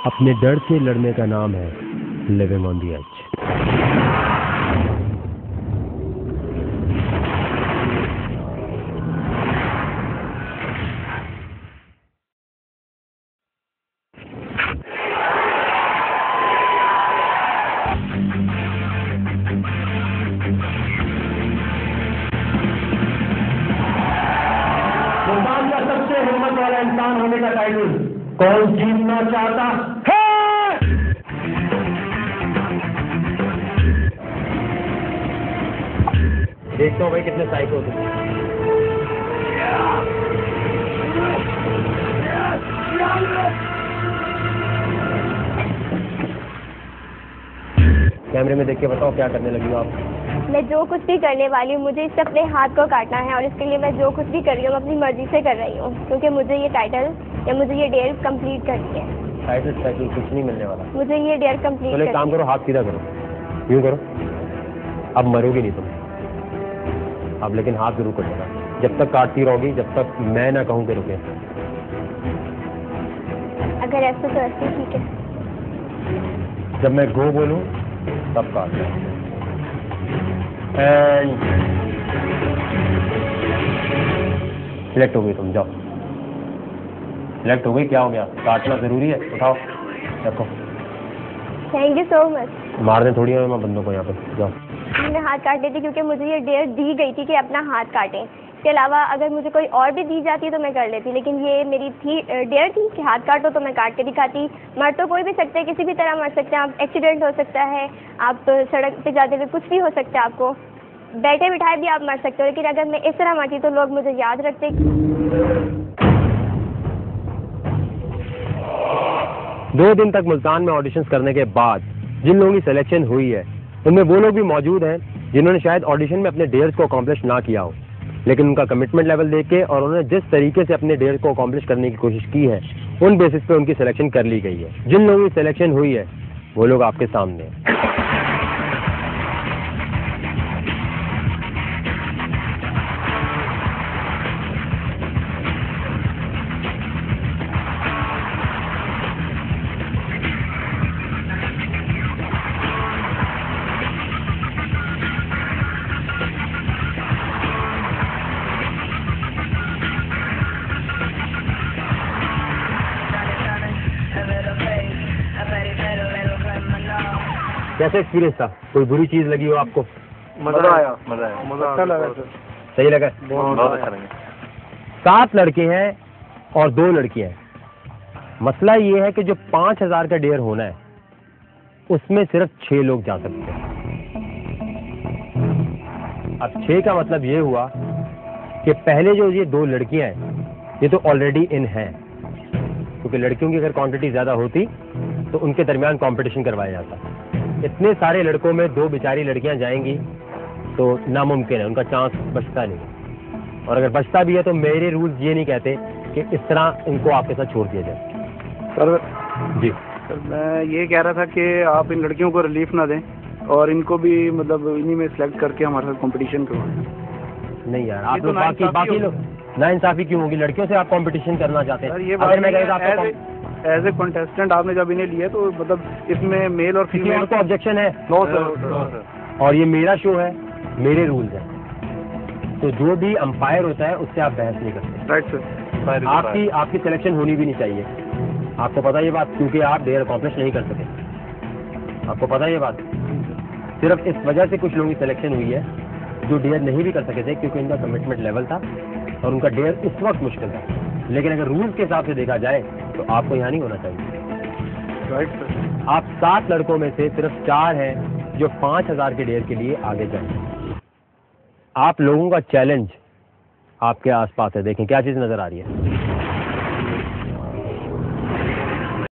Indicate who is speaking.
Speaker 1: अपने डर से लड़ने का नाम है living on the edge.
Speaker 2: Multan का सबसे हिम्मत वाला इंसान होने का टाइटल कौन जीतना चाहता है?
Speaker 1: देखता हूँ भाई कितने साइको थे। कैमरे में देख के बताओ क्या करने लगी हो आप?
Speaker 3: मैं जो कुछ भी करने वाली हूँ, मुझे इससे अपने हाथ को काटना है और इसके लिए मैं जो कुछ भी कर रही हूँ अपनी मर्जी से कर रही हूँ, क्योंकि मुझे ये टाइटल या मुझे ये डेयर कंप्लीट करनी है।
Speaker 1: टाइटल कुछ नहीं मिलने वाला,
Speaker 3: मुझे ये डेयर कंप्लीट
Speaker 1: चलो एक काम करो, हाथ सीधा करो, यूँ करो। अब मरोगे नहीं तुम, अब लेकिन हाथ जरूर कटेगा जब तक काटती रहोगी, जब तक मैं ना कहूँ कि रुके।
Speaker 3: अगर ऐसे तो ऐसे ठीक है।
Speaker 1: जब मैं गो बोलूँ तब काट। सिलेक्ट हो गई तुम, जाओ। सिलेक्ट हो गई, क्या हो गया? काटना जरूरी है, उठाओ रखो।
Speaker 3: Thank you so much.
Speaker 1: मारने थोड़ी है मैं बंदों को यहाँ पे, जाओ।
Speaker 3: मैंने हाथ काट ली थी क्योंकि मुझे ये डेयर दी गई थी कि अपना हाथ काटें। इसके अलावा अगर मुझे कोई और भी दी जाती तो मैं कर लेती, लेकिन ये मेरी थी डेयर थी कि हाथ काटो तो मैं काट के दिखाती। मर तो कोई भी सकते हैं, किसी भी तरह मर सकते हैं आप, एक्सीडेंट हो सकता है, आप सड़क पे जाते हुए कुछ भी हो सकता है, आपको बैठे बिठाए भी आप मर सकते हो। लेकिन अगर मैं इस तरह मरती तो लोग मुझे याद रखते।
Speaker 1: 2 दिन तक मुल्तान में ऑडिशंस करने के बाद जिन लोगों की सिलेक्शन हुई है उनमें वो लोग भी मौजूद हैं जिन्होंने शायद ऑडिशन में अपने डेयर्स को अकॉम्प्लिश ना किया हो, लेकिन उनका कमिटमेंट लेवल देख के और उन्होंने जिस तरीके से अपने डेयर्स को अकॉम्प्लिश करने की कोशिश की है उन बेसिस पे उनकी सिलेक्शन कर ली गई है। जिन लोगों की सिलेक्शन हुई है वो लोग आपके सामने हैं। कैसा एक्सपीरियंस था? कोई बुरी चीज लगी हो आपको?
Speaker 4: मजा आया। अच्छा लगा सर।
Speaker 1: सही लगा?
Speaker 4: बहुत अच्छा लगा।
Speaker 1: 7 लड़के हैं और 2 लड़कियां हैं। मसला ये है कि जो 5000 का डेयर होना है उसमें सिर्फ 6 लोग जा सकते हैं। अब 6 का मतलब ये हुआ कि पहले जो ये 2 लड़कियां हैं ये तो ऑलरेडी इन हैं, क्योंकि लड़कियों की अगर क्वांटिटी ज्यादा होती तो उनके दरमियान कंपटीशन करवाया जाता। इतने सारे लड़कों में 2 बेचारी लड़कियां जाएंगी तो नामुमकिन है, उनका चांस बचता नहीं। और अगर बचता भी है तो मेरे रूल्स ये नहीं कहते कि इस तरह इनको आपके साथ छोड़ दिया जाए।
Speaker 4: सर
Speaker 1: जी
Speaker 4: सर, मैं ये कह रहा था कि आप इन लड़कियों को रिलीफ ना दें और इनको भी मतलब इन्हीं में सेलेक्ट करके हमारे साथ कंपटीशन करवाएं।
Speaker 1: नहीं यार, आप लोग बाकी लोग नाइंसाफी क्यों होगी? लड़कियों से आप कंपटीशन करना चाहते हैं?
Speaker 4: ये
Speaker 1: अगर मैं कहता आपको
Speaker 4: एज ए कंटेस्टेंट आपने जब इन्हें लिया तो मतलब इसमें मेल और फीमेल
Speaker 1: को ऑब्जेक्शन है?
Speaker 4: No sir.
Speaker 1: और ये मेरा शो है, मेरे रूल्स हैं, तो जो भी अंपायर होता है उससे आप बहस नहीं करते।
Speaker 4: Right sir.
Speaker 1: आपकी सिलेक्शन होनी भी नहीं चाहिए। आपको पता ये बात, क्योंकि आप डेयर अकॉम्प्लिश नहीं कर सके। आपको पता ये बात, सिर्फ इस वजह से कुछ लोगों की सिलेक्शन हुई है जो डेयर नहीं भी कर सके थे, क्योंकि इनका कमिटमेंट लेवल था और उनका डेयर उस वक्त मुश्किल था। लेकिन अगर रूल्स के हिसाब से देखा जाए तो आपको यहाँ नहीं होना चाहिए।
Speaker 4: Right sir.
Speaker 1: आप 7 लड़कों में से सिर्फ 4 हैं जो 5000 के डेयर के लिए आगे जाएंगे। आप लोगों का चैलेंज आपके आसपास है, देखें क्या चीज नजर आ रही है।